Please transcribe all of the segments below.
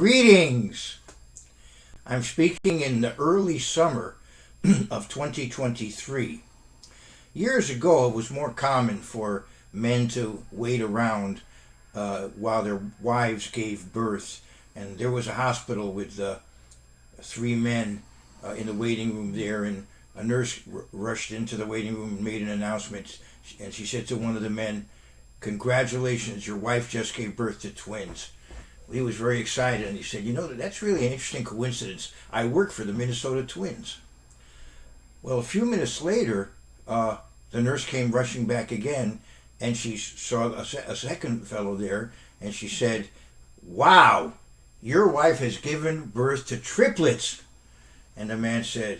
Greetings! I'm speaking in the early summer of 2023. Years ago, it was more common for men to wait around while their wives gave birth. And there was a hospital with three men in the waiting room there, and a nurse rushed into the waiting room and made an announcement. And she said to one of the men, "Congratulations, your wife just gave birth to twins." He was very excited, and he said, "That's really an interesting coincidence. I work for the Minnesota Twins." Well, a few minutes later, the nurse came rushing back again, and she saw a second fellow there, and she said, "Wow, your wife has given birth to triplets." And the man said,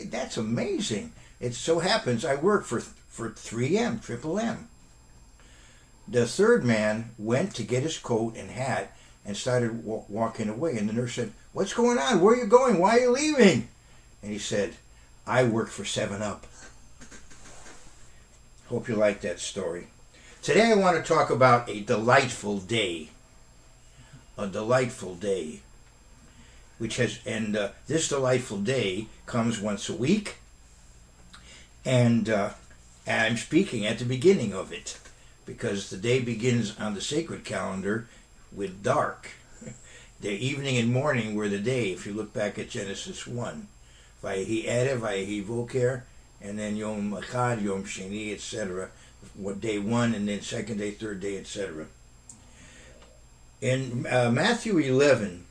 "That's amazing. It so happens I work for 3M, Triple M." The third man went to get his coat and hat and started walking away. And the nurse said, "What's going on? Where are you going? Why are you leaving?" And he said, "I work for 7-Up." Hope you like that story. Today I want to talk about a delightful day. A delightful day. This delightful day comes once a week. And I'm speaking at the beginning of it, because the day begins on the sacred calendar with dark. The evening and morning were the day, if you look back at Genesis 1. Vayehi Erev, Vayehi Boker, and then Yom Echad, Yom Sheni, etc. Day 1, and then second day, third day, etc. In Matthew 11,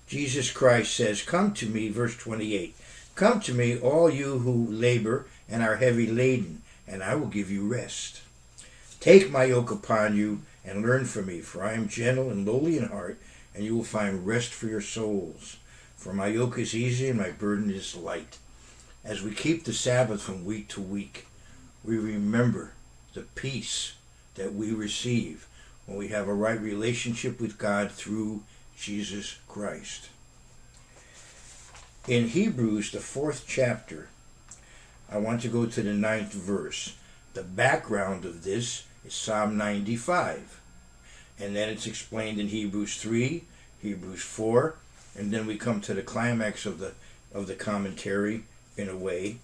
Jesus Christ says, "Come to me," verse 28, "Come to me, all you who labor and are heavy laden, and I will give you rest. Take my yoke upon you and learn from me, for I am gentle and lowly in heart, and you will find rest for your souls. For my yoke is easy and my burden is light." As we keep the Sabbath from week to week, we remember the peace that we receive when we have a right relationship with God through Jesus Christ. In Hebrews, the 4th chapter, I want to go to the 9th verse. The background of this is Psalm 95. And then it's explained in Hebrews 3, Hebrews 4, and then we come to the climax of the commentary in a way,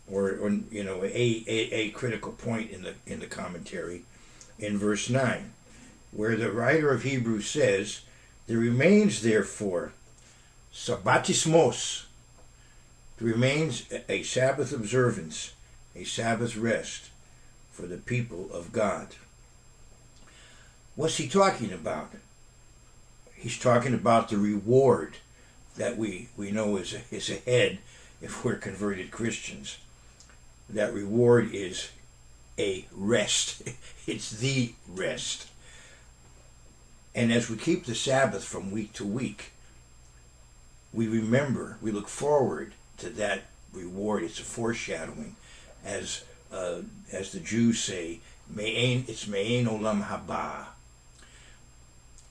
or a critical point in the commentary in verse 9, where the writer of Hebrews says, "There remains therefore sabbatismos." There remains a Sabbath observance, a Sabbath rest for the people of God. What's he talking about? He's talking about the reward that we know is ahead if we're converted Christians. That reward is a rest. It's the rest. And as we keep the Sabbath from week to week, we look forward to that reward. It's a foreshadowing, as the Jews say, it's Me'ein Olam Haba.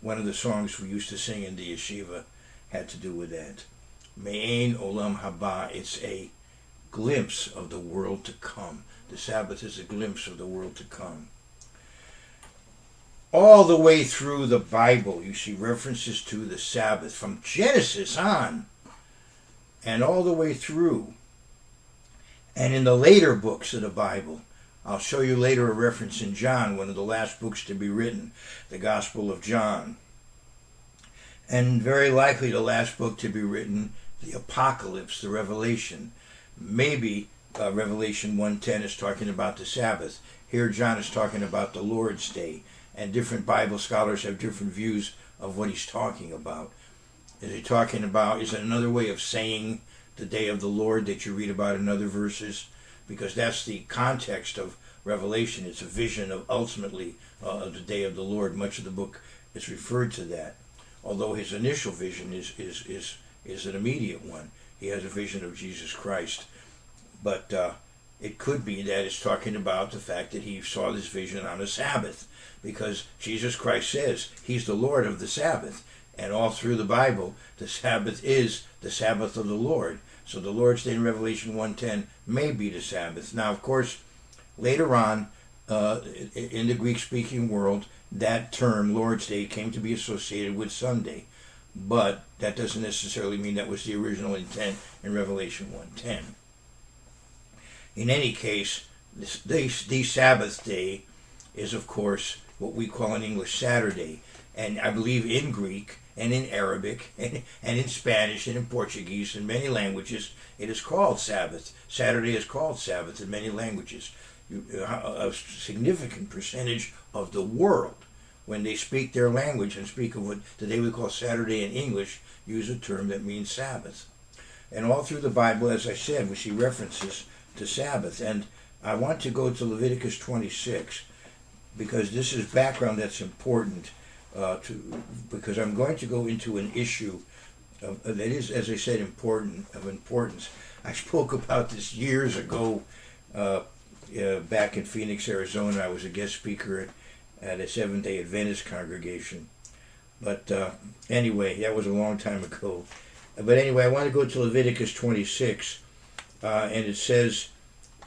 One of the songs we used to sing in the yeshiva had to do with that. Me'ein Olam Haba. It's a glimpse of the world to come. The Sabbath is a glimpse of the world to come. All the way through the Bible, you see references to the Sabbath, from Genesis on, and all the way through. And in the later books of the Bible, I'll show you later a reference in John, one of the last books to be written, the Gospel of John. And very likely the last book to be written, the Apocalypse, the Revelation. Maybe Revelation 1:10 is talking about the Sabbath. Here John is talking about the Lord's Day. And different Bible scholars have different views of what he's talking about. Is it another way of saying the day of the Lord that you read about in other verses? Because that's the context of Revelation. It's a vision of ultimately of the day of the Lord. Much of the book is referred to that. Although his initial vision is an immediate one. He has a vision of Jesus Christ. But it could be that it's talking about the fact that he saw this vision on a Sabbath. Because Jesus Christ says he's the Lord of the Sabbath. And all through the Bible, the Sabbath is the Sabbath of the Lord. So the Lord's Day in Revelation 1:10 may be the Sabbath. Now, of course, later on, in the Greek-speaking world, that term, Lord's Day, came to be associated with Sunday. but that doesn't necessarily mean that was the original intent in Revelation 1:10. In any case, the Sabbath day is, of course, what we call in English Saturday. And I believe in Greek and in Arabic and in Spanish and in Portuguese and many languages, it is called Sabbath. Saturday is called Sabbath in many languages. A significant percentage of the world, when they speak their language and speak of what today we call Saturday in English, use a term that means Sabbath. And all through the Bible, as I said, we see references to Sabbath. And I want to go to Leviticus 26 because this is background that's important because I'm going to go into an issue that is, as I said, of importance. I spoke about this years ago back in Phoenix, Arizona. I was a guest speaker at a Seventh-day Adventist congregation. But anyway, that was a long time ago. But anyway, I want to go to Leviticus 26, and it says,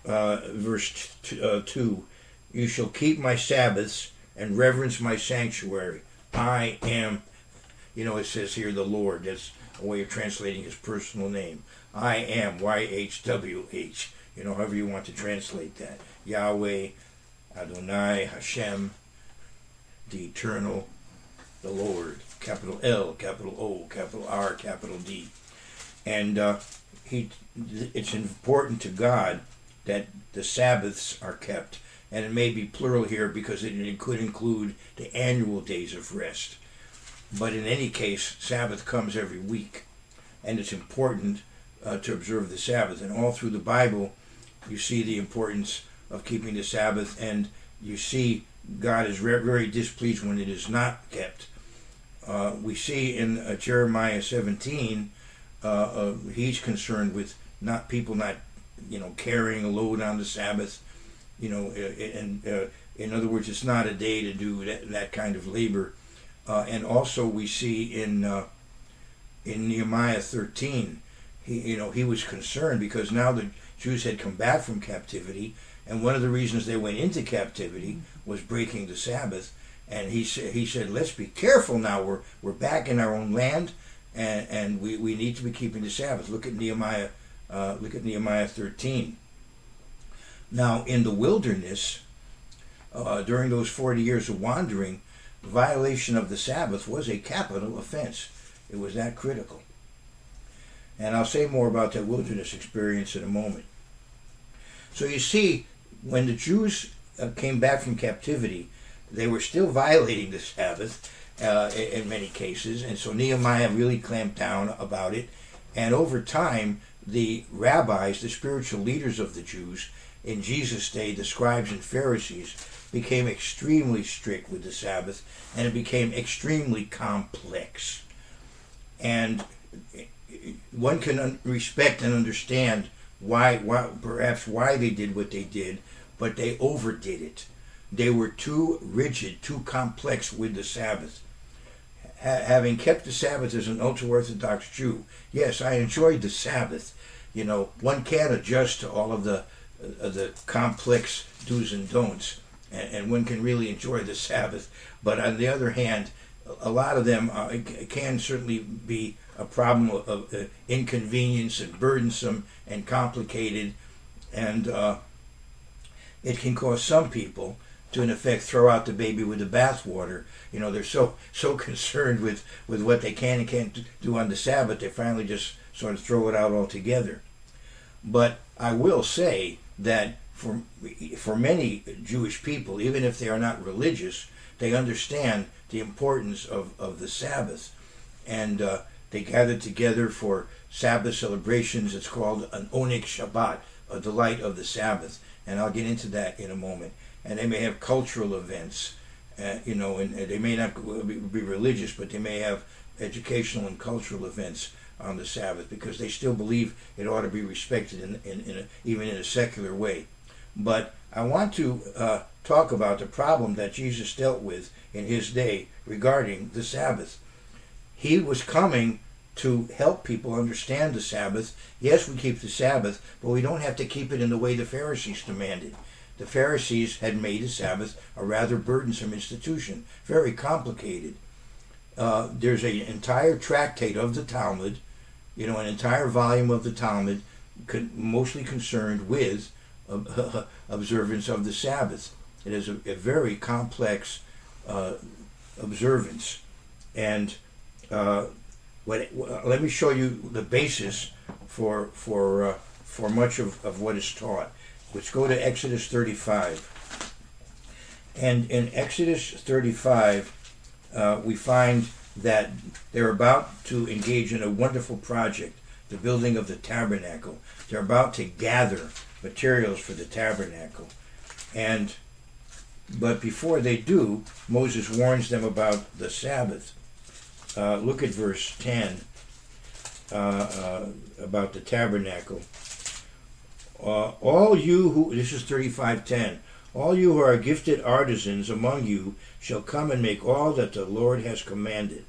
verse 2, "You shall keep my Sabbaths and reverence my sanctuary. I am," it says here, the Lord. That's a way of translating his personal name. I am, YHWH, however you want to translate that. Yahweh, Adonai, Hashem, the Eternal, the Lord, capital L, capital O, capital R, capital D. And it's important to God that the Sabbaths are kept. And it may be plural here because it could include the annual days of rest. But in any case, Sabbath comes every week. And it's important to observe the Sabbath. And all through the Bible, you see the importance of keeping the Sabbath. And you see God is very displeased when it is not kept. We see in Jeremiah 17, he's concerned with people not carrying a load on the Sabbath. And in other words, it's not a day to do that kind of labor. And also we see in Nehemiah 13, he was concerned because now the Jews had come back from captivity, and one of the reasons they went into captivity was breaking the Sabbath. And he said, let's be careful now. We're back in our own land, and we need to be keeping the Sabbath. Look at Nehemiah 13. Now, in the wilderness, during those 40 years of wandering, violation of the Sabbath was a capital offense. It was that critical. And I'll say more about that wilderness experience in a moment. So you see, when the Jews came back from captivity, they were still violating the Sabbath in many cases. And so Nehemiah really clamped down about it. And over time, the rabbis, the spiritual leaders of the Jews, in Jesus' day, the scribes and Pharisees, became extremely strict with the Sabbath, and it became extremely complex. And one can respect and understand perhaps why they did what they did, but they overdid it. They were too rigid, too complex with the Sabbath. Having kept the Sabbath as an ultra-Orthodox Jew, yes, I enjoyed the Sabbath. One can't adjust to all of the complex do's and don'ts, and one can really enjoy the Sabbath. But on the other hand, a lot of them can certainly be a problem of inconvenience and burdensome and complicated, and it can cause some people to, in effect, throw out the baby with the bathwater. They're so concerned with what they can and can't do on the Sabbath, they finally just sort of throw it out altogether. But I will say that for many Jewish people, even if they are not religious, they understand the importance of the Sabbath. And they gather together for Sabbath celebrations. It's called an Oneg Shabbat, a delight of the Sabbath. And I'll get into that in a moment. And they may have cultural events, and they may not be religious, but they may have educational and cultural events on the Sabbath because they still believe it ought to be respected even in a secular way. But I want to talk about the problem that Jesus dealt with in his day regarding the Sabbath. He was coming to help people understand the Sabbath. Yes, we keep the Sabbath, but we don't have to keep it in the way the Pharisees demanded. The Pharisees had made the Sabbath a rather burdensome institution, very complicated. there's an entire tractate of the Talmud, an entire volume of the Talmud, mostly concerned with observance of the Sabbath. It is a very complex observance, and let me show you the basis for much of what is taught. Let's go to Exodus 35. And in Exodus 35, we find that they're about to engage in a wonderful project, the building of the tabernacle. They're about to gather materials for the tabernacle. But before they do, Moses warns them about the Sabbath. Look at verse 10 about the tabernacle. All you who, this is 35:10, all you who are gifted artisans among you shall come and make all that the Lord has commanded.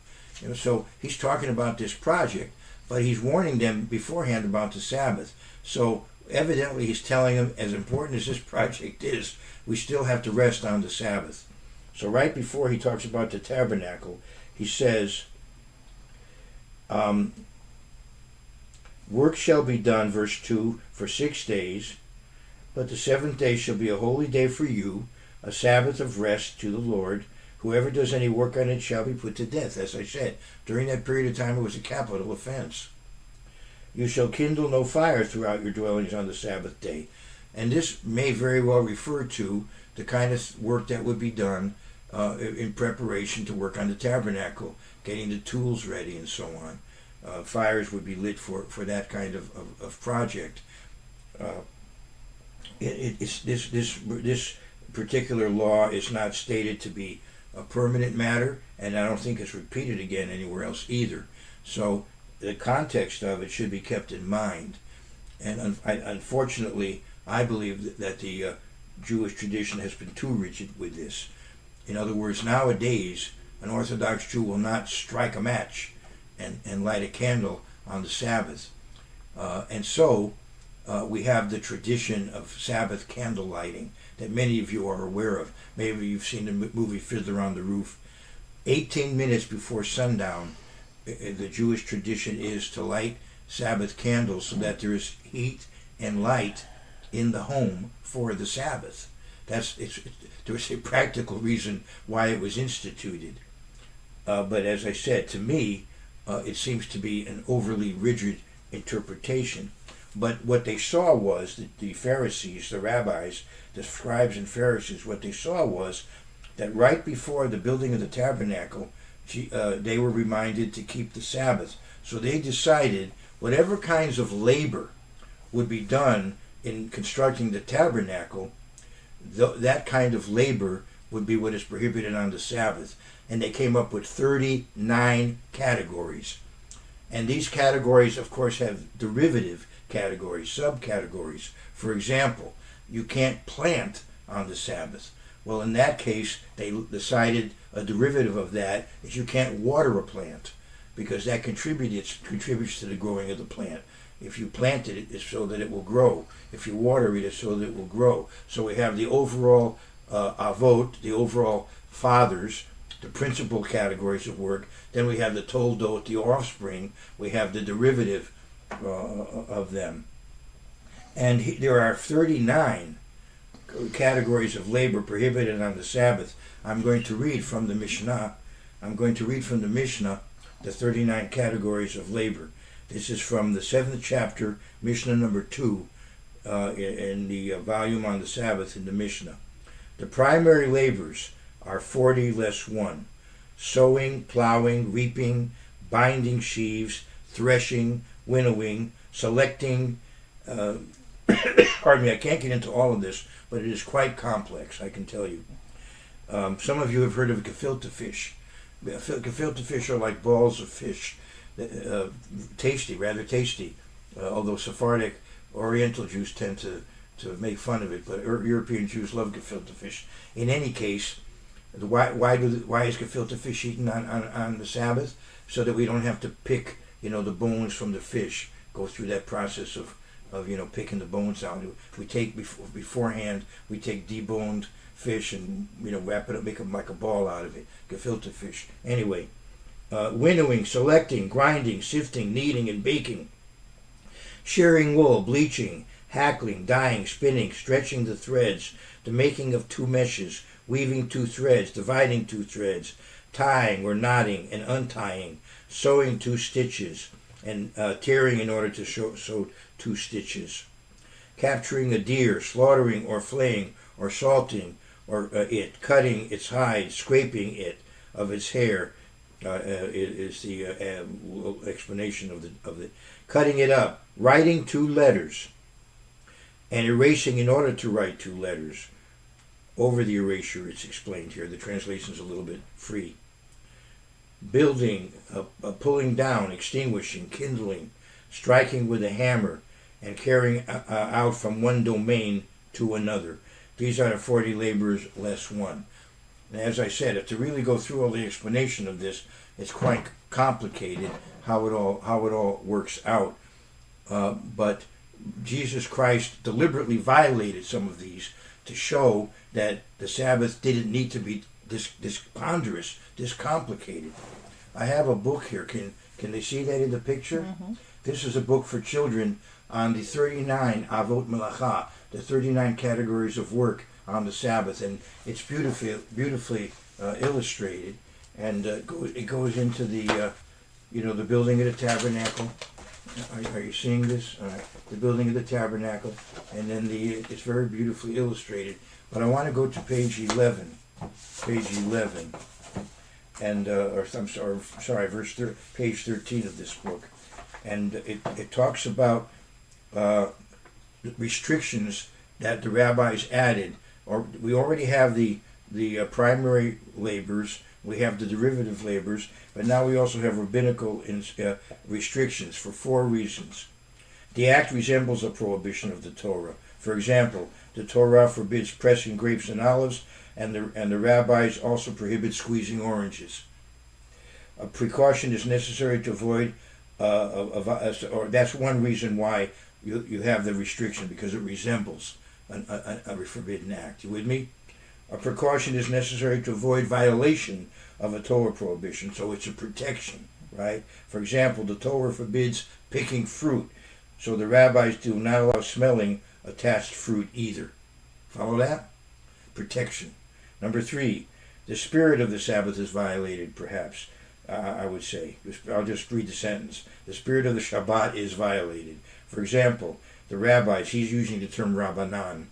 So he's talking about this project, but he's warning them beforehand about the Sabbath. So evidently he's telling them, as important as this project is, we still have to rest on the Sabbath. So right before he talks about the tabernacle, he says, work shall be done, verse 2, for 6 days, but the seventh day shall be a holy day for you, a Sabbath of rest to the Lord. Whoever does any work on it shall be put to death. As I said, during that period of time it was a capital offense. You shall kindle no fire throughout your dwellings on the Sabbath day. And this may very well refer to the kind of work that would be done in preparation to work on the tabernacle, getting the tools ready and so on. Fires would be lit for that kind of project. This particular law is not stated to be a permanent matter, and I don't think it's repeated again anywhere else either. So the context of it should be kept in mind. And unfortunately, I believe that the Jewish tradition has been too rigid with this. In other words, nowadays, an Orthodox Jew will not strike a match and light a candle on the Sabbath. And so we have the tradition of Sabbath candle lighting that many of you are aware of. Maybe you've seen the movie Fiddler on the Roof. 18 minutes before sundown, the Jewish tradition is to light Sabbath candles so that there is heat and light in the home for the Sabbath. There's a practical reason why it was instituted. But as I said, to me, it seems to be an overly rigid interpretation. But what they saw was that the Pharisees, the rabbis, the scribes and Pharisees, what they saw was that right before the building of the tabernacle, they were reminded to keep the Sabbath. So they decided whatever kinds of labor would be done in constructing the tabernacle, that kind of labor would be what is prohibited on the Sabbath. And they came up with 39 categories. And these categories, of course, have derivative categories, subcategories. For example, you can't plant on the Sabbath. Well, in that case, they decided a derivative of that is you can't water a plant, because that contributes to the growing of the plant. If you plant it, it's so that it will grow. If you water it, it's so that it will grow. So we have the overall avot, the overall fathers, the principal categories of work. Then we have the toldot, the offspring. We have the derivative of them. And there are 39 categories of labor prohibited on the Sabbath. I'm going to read from the Mishnah. The 39 categories of labor. This is from the 7th chapter, Mishnah number 2, in the volume on the Sabbath in the Mishnah. The primary labors are 40 less 1. Sowing, plowing, reaping, binding sheaves, threshing, winnowing, selecting. Pardon me, I can't get into all of this, but it is quite complex, I can tell you. Some of you have heard of gefilte fish. Gefilte fish are like balls of fish. Rather tasty, although Sephardic Oriental Jews tend to make fun of it, but European Jews love gefilte fish. In any case, why is gefilte fish eaten on the Sabbath? So that we don't have to pick the bones from the fish, go through that process of picking the bones out. We take beforehand, we take deboned fish and wrap it up, make them like a ball out of it. Gefilte fish. Anyway, winnowing, selecting, grinding, sifting, kneading, and baking, shearing wool, bleaching, hackling, dyeing, spinning, stretching the threads, the making of two meshes, weaving two threads, dividing two threads, tying or knotting and untying, sewing two stitches, and tearing in order to sew two stitches, capturing a deer, slaughtering or flaying or salting or it, cutting its hide, scraping it of its hair, is the explanation of the cutting it up, writing two letters, and erasing in order to write two letters. Over the erasure, it's explained here. The translation is a little bit free. Building, pulling down, extinguishing, kindling, striking with a hammer, and carrying out from one domain to another. These are the 40 laborers less one. And as I said, to really go through all the explanation of this, it's quite complicated how it all works out. But Jesus Christ deliberately violated some of these to show that the Sabbath didn't need to be this ponderous, this complicated. I have a book here. Can they see that in the picture? Mm-hmm. This is a book for children on the 39 Avot Melacha, the 39 categories of work on the Sabbath, and it's beautifully illustrated, and it goes into the the building of the tabernacle. Are you seeing this? The building of the tabernacle, and then it's very beautifully illustrated. But I want to go to page 11, and page 13 of this book, and it talks about restrictions that the rabbis added. Or we already have the primary labors, we have the derivative labors, but now we also have rabbinical restrictions for 4 reasons. The act resembles a prohibition of the Torah. For example, the Torah forbids pressing grapes and olives, and the rabbis also prohibit squeezing oranges. A precaution is necessary to avoid, or that's one reason why you have the restriction, because it resembles a forbidden act. You with me? A precaution is necessary to avoid violation of a Torah prohibition, so it's a protection, right? For example, the Torah forbids picking fruit, so the rabbis do not allow smelling attached fruit either. Follow that? Protection. Number 3, the spirit of the Sabbath is violated, perhaps, I would say. I'll just read the sentence. The spirit of the Shabbat is violated. For example, the rabbis, he's using the term Rabbanan.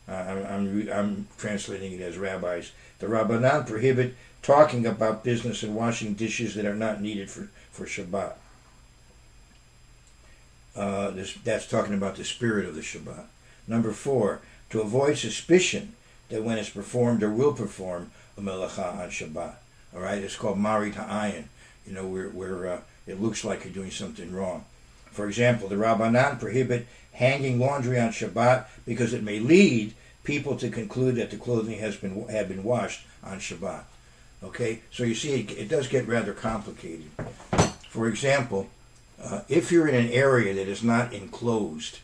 I'm translating it as rabbis. The Rabbanan prohibit talking about business and washing dishes that are not needed for Shabbat. That's talking about the spirit of the Shabbat. Number 4, to avoid suspicion that when it's performed or will perform a melacha on Shabbat. All right, it's called marit ha'ayin. Where it looks like you're doing something wrong. For example, the Rabbanan prohibit hanging laundry on Shabbat because it may lead people to conclude that the clothing had been washed on Shabbat. Okay, so you see, it does get rather complicated. For example, if you're in an area that is not enclosed,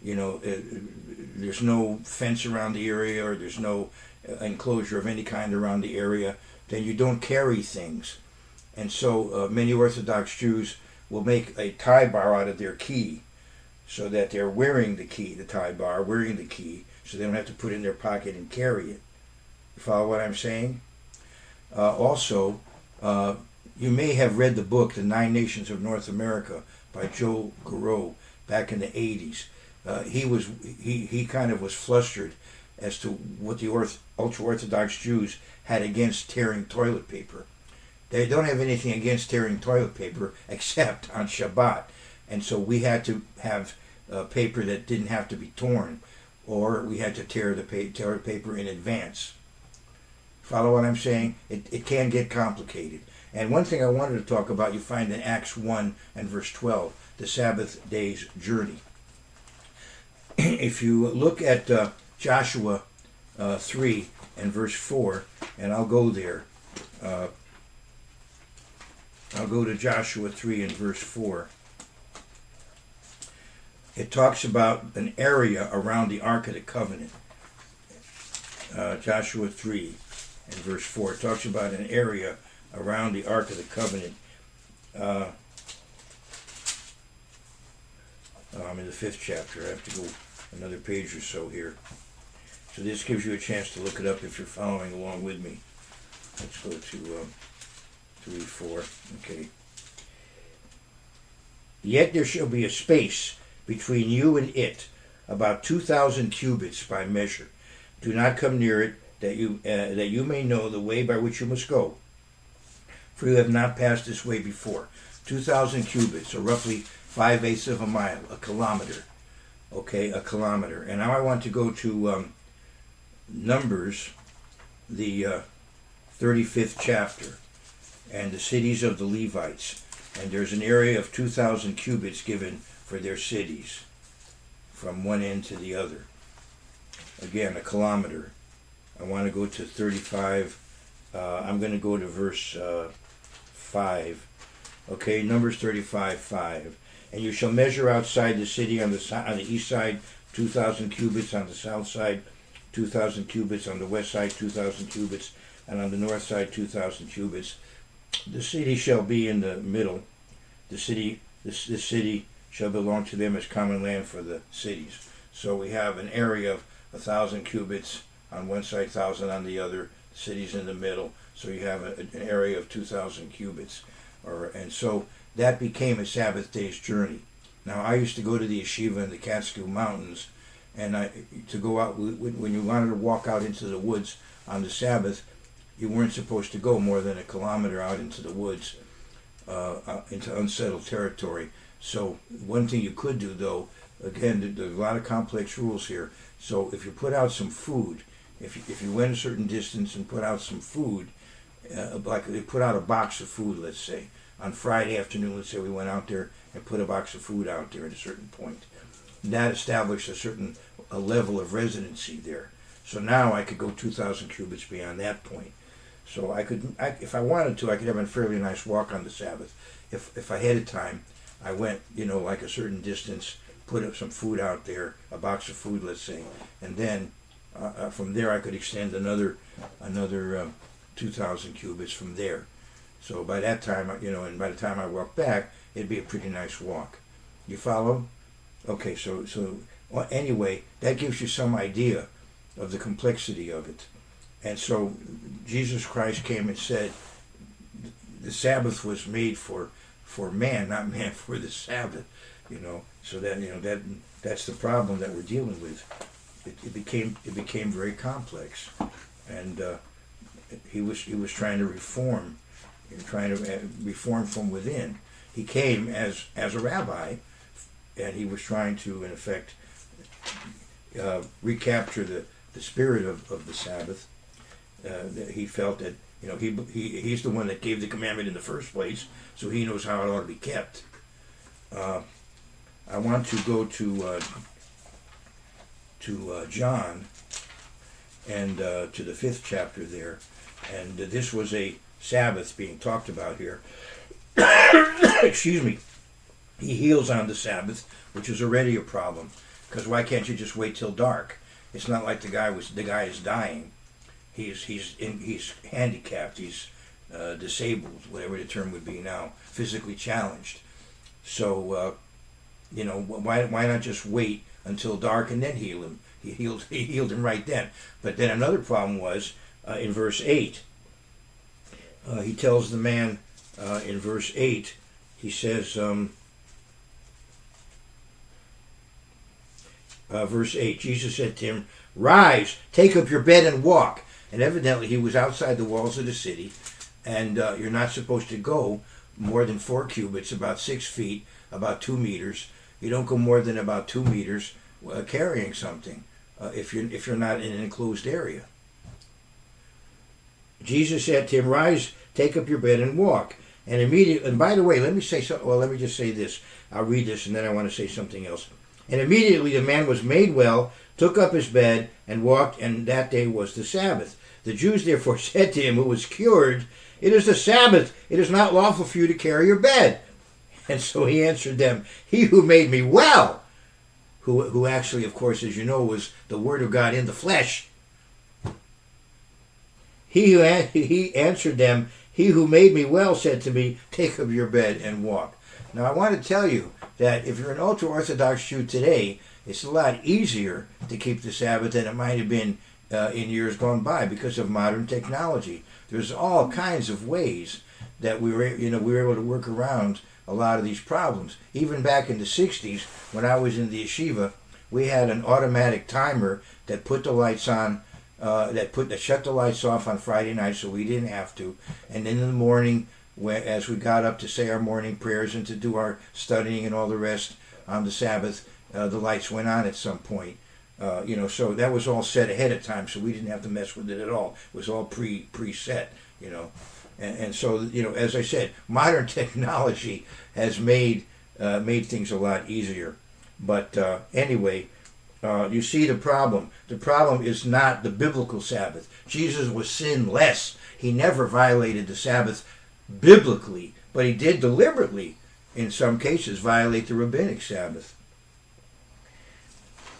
there's no fence around the area, or there's no enclosure of any kind around the area, then you don't carry things. And so many Orthodox Jews will make a tie bar out of their key, so that they're wearing the key, the tie bar, wearing the key, so they don't have to put it in their pocket and carry it. You follow what I'm saying? Also, you may have read the book, The 9 Nations of North America, by Joe Garreau, back in the 80s. He kind of was flustered as to what the ultra-Orthodox Jews had against tearing toilet paper. They don't have anything against tearing toilet paper except on Shabbat. And so we had to have paper that didn't have to be torn, or we had to tear the paper in advance. Follow what I'm saying? It can get complicated. And one thing I wanted to talk about, you find in Acts 1 and verse 12, the Sabbath day's journey. If you look at Joshua 3 and verse 4, and I'll go there. I'll go to Joshua 3 and verse 4. It talks about an area around the Ark of the Covenant. Joshua 3 and verse 4. It talks about an area around the Ark of the Covenant I'm in the 5th chapter. I have to go another page or so here. So this gives you a chance to look it up if you're following along with me. Let's go to 3:4. Okay. Yet there shall be a space between you and it, about 2,000 cubits by measure. Do not come near it, that you may know the way by which you must go, for you have not passed this way before. 2,000 cubits, or roughly 5/8 of a mile, a kilometer. Okay, a kilometer. And now I want to go to Numbers, the 35th chapter, and the cities of the Levites. And there's an area of 2,000 cubits given for their cities, from one end to the other. Again, a kilometer. I want to go to 35. I'm going to go to verse 5. Okay, Numbers 35:5. And you shall measure outside the city on the east side 2,000 cubits, on the south side 2,000 cubits, on the west side 2,000 cubits, and on the north side 2,000 cubits. The city shall be in the middle. The city shall belong to them as common land for the cities. So we have an area of 1,000 cubits on one side, 1,000 on the other. Cities in the middle. So you have an area of 2,000 cubits, and so that became a Sabbath day's journey. Now I used to go to the yeshiva in the Catskill Mountains, and to go out when you wanted to walk out into the woods on the Sabbath, you weren't supposed to go more than a kilometer out into the woods, into unsettled territory. So one thing you could do, though, again, there's a lot of complex rules here. So if you put out some food, if you went a certain distance and put out some food, like they put out a box of food, let's say, on Friday afternoon, let's say we went out there and put a box of food out there at a certain point. That established a level of residency there. So now I could go 2,000 cubits beyond that point. So if I wanted to, I could have a fairly nice walk on the Sabbath. If ahead of time I went, like a certain distance, put up some food out there, a box of food, let's say, and then from there I could extend another 2,000 cubits from there. So by that time, and by the time I walk back, it'd be a pretty nice walk. You follow? Okay, so anyway, that gives you some idea of the complexity of it. And so Jesus Christ came and said the Sabbath was made for man, not man for the Sabbath. So that's the problem that we're dealing with. It became very complex, and he was trying to reform. Trying to reform from within. He came as a rabbi, and he was trying to, in effect, recapture the spirit of the Sabbath. He felt that he's the one that gave the commandment in the first place, so he knows how it ought to be kept. I want to go to John and to the 5th chapter there, and this was a Sabbath being talked about here. Excuse me. He heals on the Sabbath, which is already a problem, because why can't you just wait till dark? It's not like the guy is dying. He's handicapped. He's disabled, whatever the term would be now, physically challenged. So why not just wait until dark and then heal him? He healed him right then. But then another problem was in verse 8. He tells the man in verse 8, he says, verse 8, Jesus said to him, "Rise, take up your bed and walk." And evidently he was outside the walls of the city, and you're not supposed to go more than 4 cubits, about 6 feet, about 2 meters. You don't go more than about 2 meters carrying something if you're not in an enclosed area. Jesus said to him, "Rise, take up your bed and walk." And immediately, and by the way, let me just say this. I'll read this and then I want to say something else. And immediately the man was made well, took up his bed, and walked, and that day was the Sabbath. The Jews therefore said to him who was cured, "It is the Sabbath. It is not lawful for you to carry your bed." And so he answered them, "He who made me well," who actually, of course, as you know, was the Word of God in the flesh. He answered them, He who made me well said to me, take up your bed and walk. Now I want to tell you that if you're an ultra-Orthodox Jew today, it's a lot easier to keep the Sabbath than it might have been in years gone by because of modern technology. There's all kinds of ways that we were able to work around a lot of these problems. Even back in the 60s, when I was in the yeshiva, we had an automatic timer that put the lights on, that shut the lights off on Friday night, so we didn't have to. And then in the morning, as we got up to say our morning prayers and to do our studying and all the rest on the Sabbath, the lights went on at some point. So that was all set ahead of time, so we didn't have to mess with it at all. It was all preset, And so, as I said, modern technology has made things a lot easier. But anyway, you see the problem. The problem is not the biblical Sabbath. Jesus was sinless. He never violated the Sabbath biblically, but he did deliberately, in some cases, violate the Rabbinic Sabbath.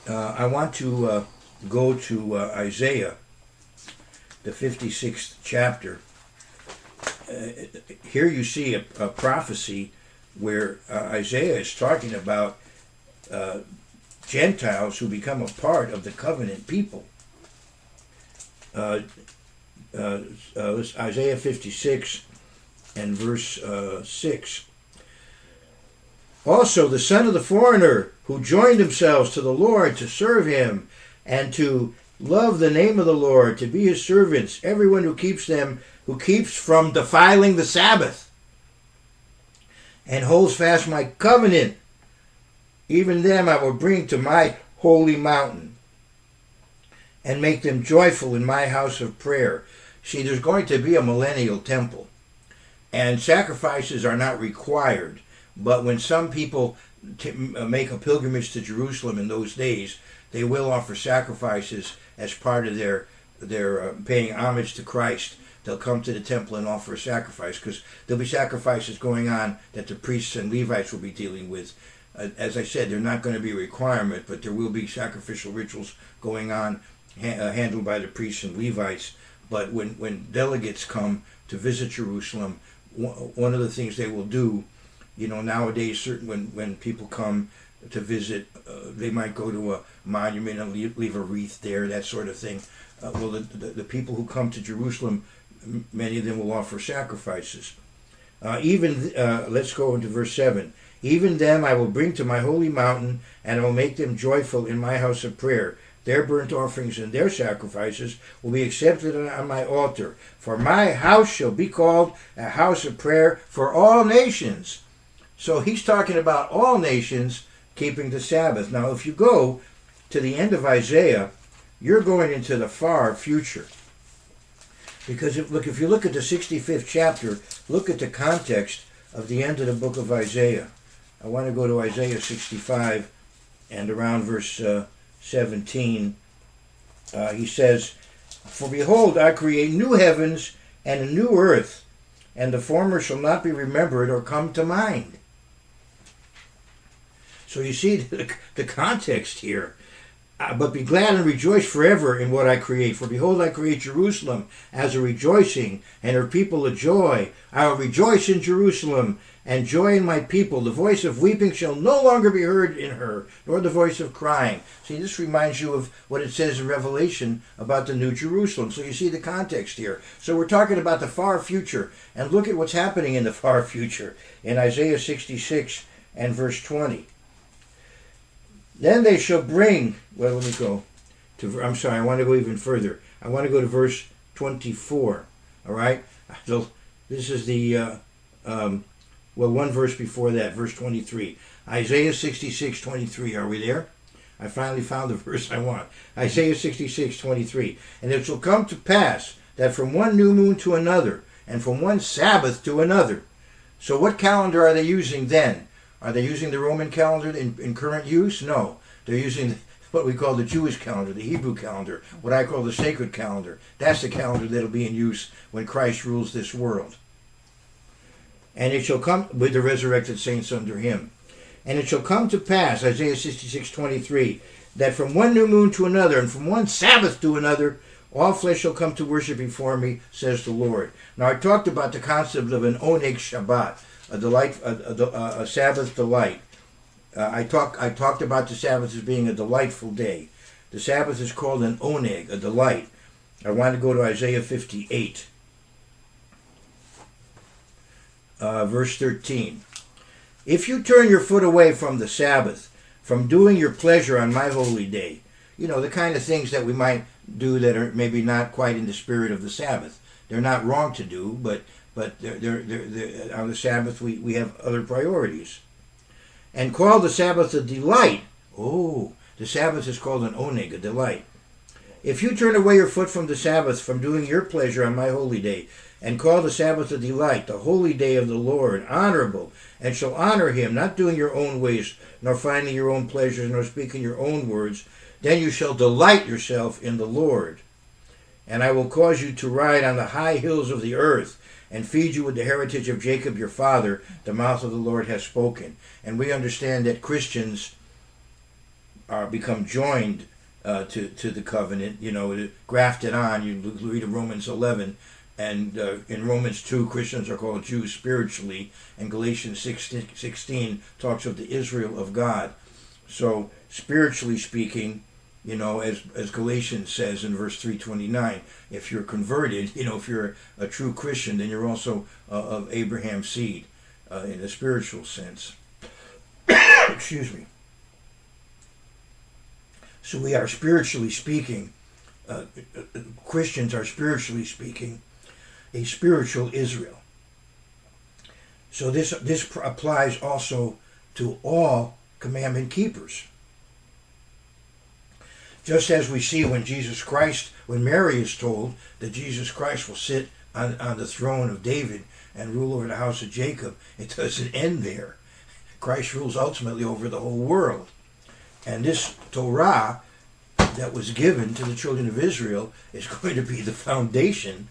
I want to go to Isaiah, the 56th chapter. Here you see a prophecy where Isaiah is talking about Gentiles who become a part of the covenant people. Isaiah 56 and verse 6. Also the son of the foreigner who joined themselves to the Lord to serve him and to love the name of the Lord, to be his servants, everyone who keeps from defiling the Sabbath and holds fast my covenant, even them I will bring to my holy mountain and make them joyful in my house of prayer. See, there's going to be a millennial temple, and sacrifices are not required. But when some people make a pilgrimage to Jerusalem in those days, they will offer sacrifices as part of their paying homage to Christ. They'll come to the temple and offer a sacrifice, because there'll be sacrifices going on that the priests and Levites will be dealing with. As I said, they're not going to be a requirement, but there will be sacrificial rituals going on handled by the priests and Levites. But when delegates come to visit Jerusalem, one of the things they will do, nowadays, when people come to visit, they might go to a monument and leave a wreath there, that sort of thing. The people who come to Jerusalem, many of them will offer sacrifices. Let's go into verse 7. Even them I will bring to my holy mountain, and I will make them joyful in my house of prayer. Their burnt offerings and their sacrifices will be accepted on my altar. For my house shall be called a house of prayer for all nations. So he's talking about all nations keeping the Sabbath. Now, if you go to the end of Isaiah, you're going into the far future. Because if you look at the 65th chapter, look at the context of the end of the book of Isaiah. I want to go to Isaiah 65 and around verse 17. He says, For behold, I create new heavens and a new earth, and the former shall not be remembered or come to mind. So you see the context here. But be glad and rejoice forever in what I create. For behold, I create Jerusalem as a rejoicing, and her people a joy. I will rejoice in Jerusalem, and joy in my people. The voice of weeping shall no longer be heard in her, nor the voice of crying. See, this reminds you of what it says in Revelation about the New Jerusalem. So you see the context here. So we're talking about the far future, and look at what's happening in the far future in Isaiah 66 and verse 20. Then they shall bring, I want to go even further. I want to go to verse 24, all right? So this is the, one verse before that, verse 23. Isaiah 66, 23, are we there? I finally found the verse I want. Isaiah 66, 23. And it shall come to pass that from one new moon to another, and from one Sabbath to another. So what calendar are they using then? Are they using the Roman calendar in current use? No. They're using what we call the Jewish calendar, the Hebrew calendar, what I call the sacred calendar. That's the calendar that will be in use when Christ rules this world. And it shall come with the resurrected saints under him. And it shall come to pass, Isaiah 66:23, that from one new moon to another, and from one Sabbath to another, All flesh shall come to worship before me, says the Lord. Now I talked about the concept of an oneg Shabbat, a Sabbath delight. I talked about the Sabbath as being a delightful day. The Sabbath is called an oneg, a delight. I want to go to Isaiah 58, verse 13. If you turn your foot away from the Sabbath, from doing your pleasure on my holy day, the kind of things that we might do that are maybe not quite in the spirit of the Sabbath. They're not wrong to do, but they're on the Sabbath we have other priorities. And call the Sabbath a delight. Oh, the Sabbath is called an oneg, a delight. If you turn away your foot from the Sabbath, from doing your pleasure on my holy day, and call the Sabbath a delight, the holy day of the Lord, honorable, and shall honor him, not doing your own ways, nor finding your own pleasures, nor speaking your own words, then you shall delight yourself in the Lord. And I will cause you to ride on the high hills of the earth, and feed you with the heritage of Jacob your father. The mouth of the Lord has spoken. And we understand that Christians are become joined to the covenant, grafted on. You read in Romans 11, and in Romans 2, Christians are called Jews spiritually, and Galatians 16 talks of the Israel of God. So spiritually speaking, as Galatians says in verse 329, if you're converted, if you're a true Christian, then you're also of Abraham's seed in a spiritual sense. Excuse me. So we are spiritually speaking, Christians are spiritually speaking, a spiritual Israel. So this applies also to all commandment keepers. Just as we see when Mary is told that Jesus Christ will sit on the throne of David and rule over the house of Jacob, it doesn't end there. Christ rules ultimately over the whole world. And this Torah that was given to the children of Israel is going to be the foundation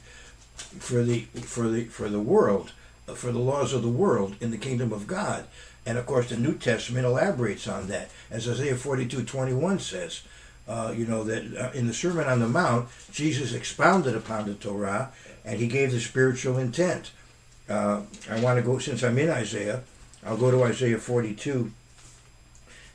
for the world, for the laws of the world in the kingdom of God. And of course the New Testament elaborates on that, as Isaiah 42:21 says. That in the Sermon on the Mount, Jesus expounded upon the Torah, and he gave the spiritual intent. I want to go, since I'm in Isaiah, I'll go to Isaiah 42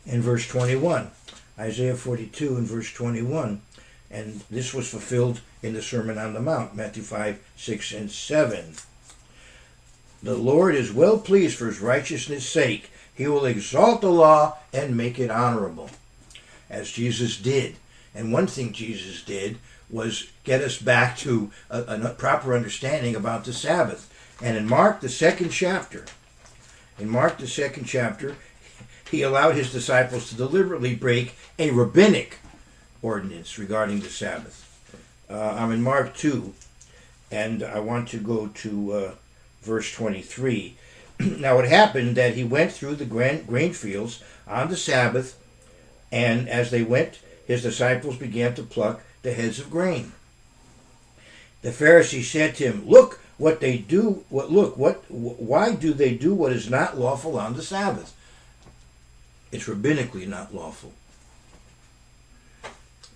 and verse 21. Isaiah 42 and verse 21. And this was fulfilled in the Sermon on the Mount, Matthew 5, 6, and 7. The Lord is well pleased for his righteousness' sake. He will exalt the law and make it honorable, as Jesus did. And one thing Jesus did was get us back to a proper understanding about the Sabbath. And in Mark, the second chapter, he allowed his disciples to deliberately break a rabbinic ordinance regarding the Sabbath. I'm in Mark 2, and I want to go to verse 23. Now it happened that he went through the grain fields on the Sabbath, and as they went, his disciples began to pluck the heads of grain. The Pharisees said to him, "Look what they do. Why do they do what is not lawful on the Sabbath?" It's rabbinically not lawful.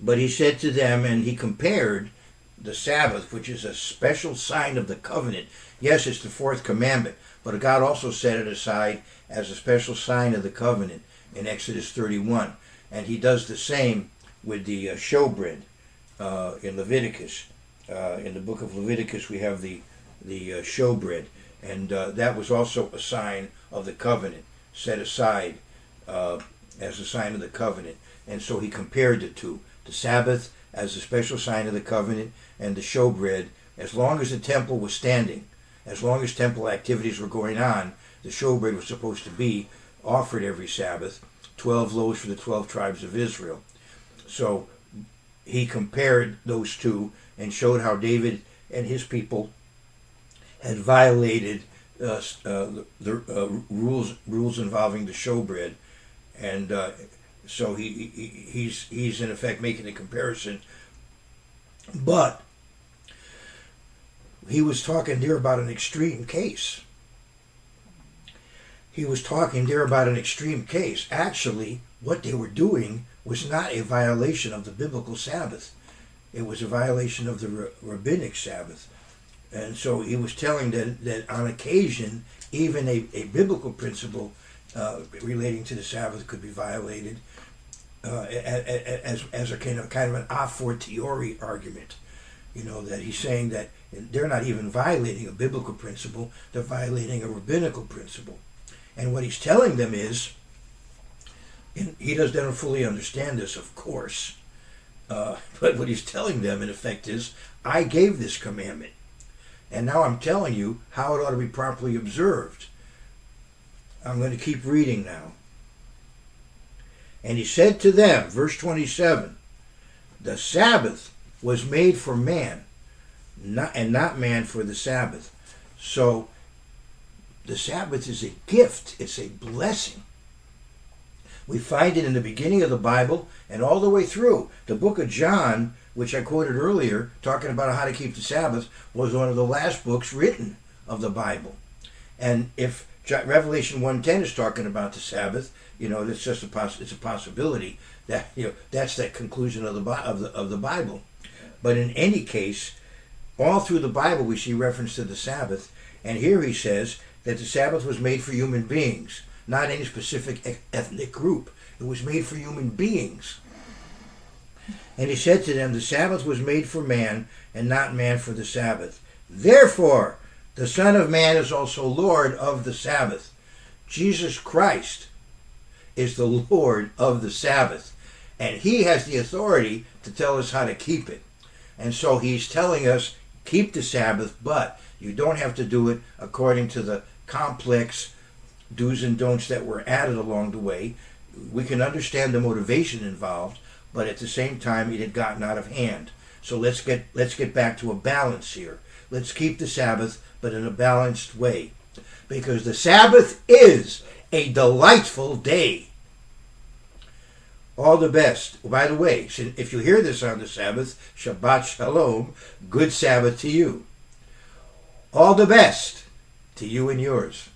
But he said to them, and he compared the Sabbath, which is a special sign of the covenant. Yes, it's the fourth commandment, but God also set it aside as a special sign of the covenant in Exodus 31. And he does the same with the showbread in Leviticus. In the book of Leviticus, we have the showbread, and that was also a sign of the covenant, set aside as a sign of the covenant. And so he compared the two, the Sabbath as a special sign of the covenant, and the showbread. As long as the temple was standing, as long as temple activities were going on, the showbread was supposed to be offered every Sabbath, 12 loaves for the 12 tribes of Israel. So he compared those two and showed how David and his people had violated the rules involving the showbread, and so he's in effect making a comparison. But he was talking there about an extreme case. Actually, what they were doing was not a violation of the biblical Sabbath. it was a violation of the Rabbinic Sabbath. And so he was telling that on occasion, even a biblical principle relating to the Sabbath could be violated as a kind of an a fortiori argument. That he's saying that they're not even violating a biblical principle, they're violating a rabbinical principle. And what he's telling them is, and he doesn't fully understand this, of course, but what he's telling them, in effect, is, I gave this commandment, and now I'm telling you how it ought to be properly observed. I'm going to keep reading now. And he said to them, verse 27, the Sabbath was made for man, and not man for the Sabbath. So the Sabbath is a gift. It's a blessing. We find it in the beginning of the Bible and all the way through. The book of John, which I quoted earlier, talking about how to keep the Sabbath, was one of the last books written of the Bible. And if Revelation 1:10 is talking about the Sabbath, it's just it's a possibility that that's that conclusion of the Bible. But in any case, all through the Bible we see reference to the Sabbath, and here he says that the Sabbath was made for human beings, not any specific ethnic group. It was made for human beings. And he said to them, the Sabbath was made for man, and not man for the Sabbath. Therefore, the Son of Man is also Lord of the Sabbath. Jesus Christ is the Lord of the Sabbath, and he has the authority to tell us how to keep it. And so he's telling us, keep the Sabbath, but you don't have to do it according to the complex do's and don'ts that were added along the way. We can understand the motivation involved, but at the same time it had gotten out of hand. So let's get back to a balance here. Let's keep the Sabbath, but in a balanced way, because the Sabbath is a delightful day. All the best. By the way, if you hear this on the Sabbath, Shabbat Shalom, good Sabbath to you. All the best to you and yours.